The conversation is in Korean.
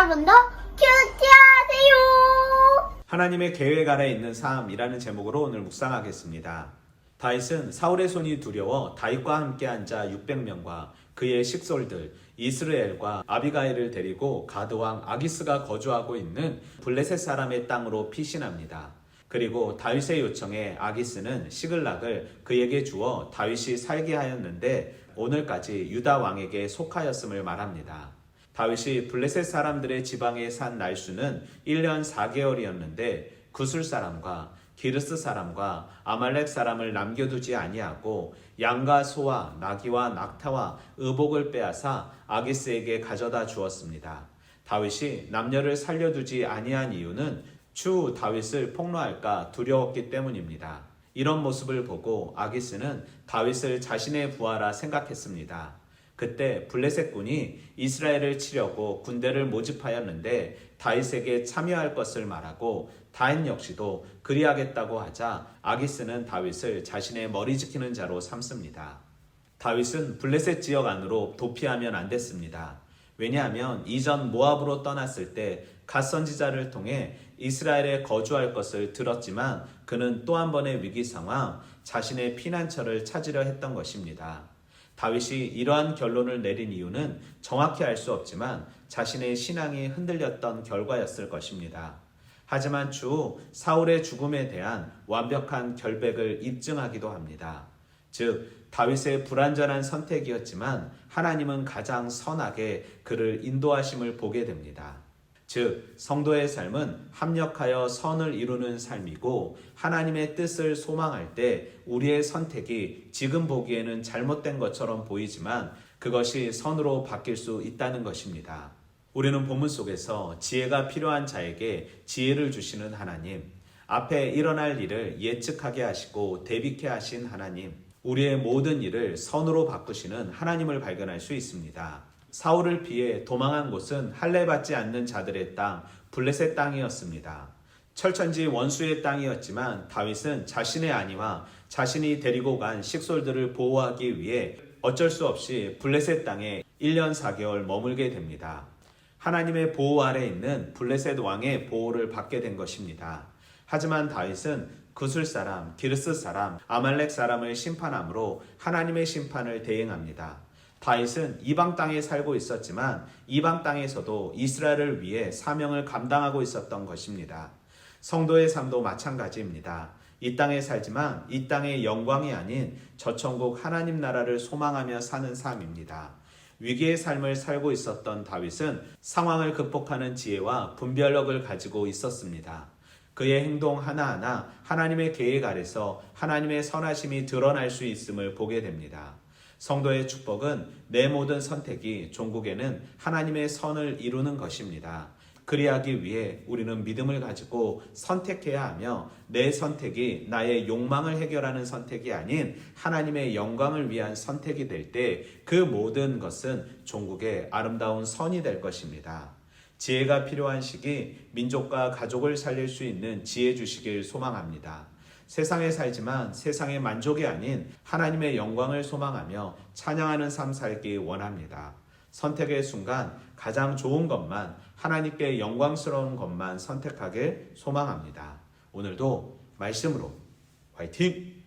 여러분도 큐티하세요. 하나님의 계획 아래 있는 삶이라는 제목으로 오늘 묵상하겠습니다. 다윗은 사울의 손이 두려워 다윗과 함께 앉아 600명과 그의 식솔들 이스라엘과 아비가일을 데리고 가드왕 아기스가 거주하고 있는 블레셋 사람의 땅으로 피신합니다. 그리고 다윗의 요청에 아기스는 시글락을 그에게 주어 다윗이 살게 하였는데 오늘까지 유다 왕에게 속하였음을 말합니다. 다윗이 블레셋 사람들의 지방에 산 날수는 1년 4개월이었는데 구술 사람과 기르스 사람과 아말렉 사람을 남겨두지 아니하고 양과 소와 나귀와 낙타와 의복을 빼앗아 아기스에게 가져다 주었습니다. 다윗이 남녀를 살려두지 아니한 이유는 추후 다윗을 폭로할까 두려웠기 때문입니다. 이런 모습을 보고 아기스는 다윗을 자신의 부하라 생각했습니다. 그때 블레셋군이 이스라엘을 치려고 군대를 모집하였는데 다윗에게 참여할 것을 말하고 다윗 역시도 그리하겠다고 하자 아기스는 다윗을 자신의 머리 지키는 자로 삼습니다. 다윗은 블레셋 지역 안으로 도피하면 안 됐습니다. 왜냐하면 이전 모압으로 떠났을 때 갓 선지자를 통해 이스라엘에 거주할 것을 들었지만 그는 또 한 번의 위기 상황, 자신의 피난처를 찾으려 했던 것입니다. 다윗이 이러한 결론을 내린 이유는 정확히 알 수 없지만 자신의 신앙이 흔들렸던 결과였을 것입니다. 하지만 추후 사울의 죽음에 대한 완벽한 결백을 입증하기도 합니다. 즉 다윗의 불완전한 선택이었지만 하나님은 가장 선하게 그를 인도하심을 보게 됩니다. 즉 성도의 삶은 합력하여 선을 이루는 삶이고 하나님의 뜻을 소망할 때 우리의 선택이 지금 보기에는 잘못된 것처럼 보이지만 그것이 선으로 바뀔 수 있다는 것입니다. 우리는 본문 속에서 지혜가 필요한 자에게 지혜를 주시는 하나님, 앞에 일어날 일을 예측하게 하시고 대비케 하신 하나님, 우리의 모든 일을 선으로 바꾸시는 하나님을 발견할 수 있습니다. 사울을 피해 도망한 곳은 할례받지 않는 자들의 땅, 블레셋 땅이었습니다. 철천지 원수의 땅이었지만 다윗은 자신의 안위와 자신이 데리고 간 식솔들을 보호하기 위해 어쩔 수 없이 블레셋 땅에 1년 4개월 머물게 됩니다. 하나님의 보호 아래 있는 블레셋 왕의 보호를 받게 된 것입니다. 하지만 다윗은 구술 사람, 기르스 사람, 아말렉 사람을 심판함으로 하나님의 심판을 대행합니다. 다윗은 이방 땅에 살고 있었지만 이방 땅에서도 이스라엘을 위해 사명을 감당하고 있었던 것입니다. 성도의 삶도 마찬가지입니다. 이 땅에 살지만 이 땅의 영광이 아닌 저천국 하나님 나라를 소망하며 사는 삶입니다. 위기의 삶을 살고 있었던 다윗은 상황을 극복하는 지혜와 분별력을 가지고 있었습니다. 그의 행동 하나하나 하나님의 계획 아래서 하나님의 선하심이 드러날 수 있음을 보게 됩니다. 성도의 축복은 내 모든 선택이 종국에는 하나님의 선을 이루는 것입니다. 그리하기 위해 우리는 믿음을 가지고 선택해야 하며 내 선택이 나의 욕망을 해결하는 선택이 아닌 하나님의 영광을 위한 선택이 될 때 그 모든 것은 종국의 아름다운 선이 될 것입니다. 지혜가 필요한 시기 민족과 가족을 살릴 수 있는 지혜 주시길 소망합니다. 세상에 살지만 세상의 만족이 아닌 하나님의 영광을 소망하며 찬양하는 삶 살기 원합니다. 선택의 순간 가장 좋은 것만, 하나님께 영광스러운 것만 선택하길 소망합니다. 오늘도 말씀으로 화이팅!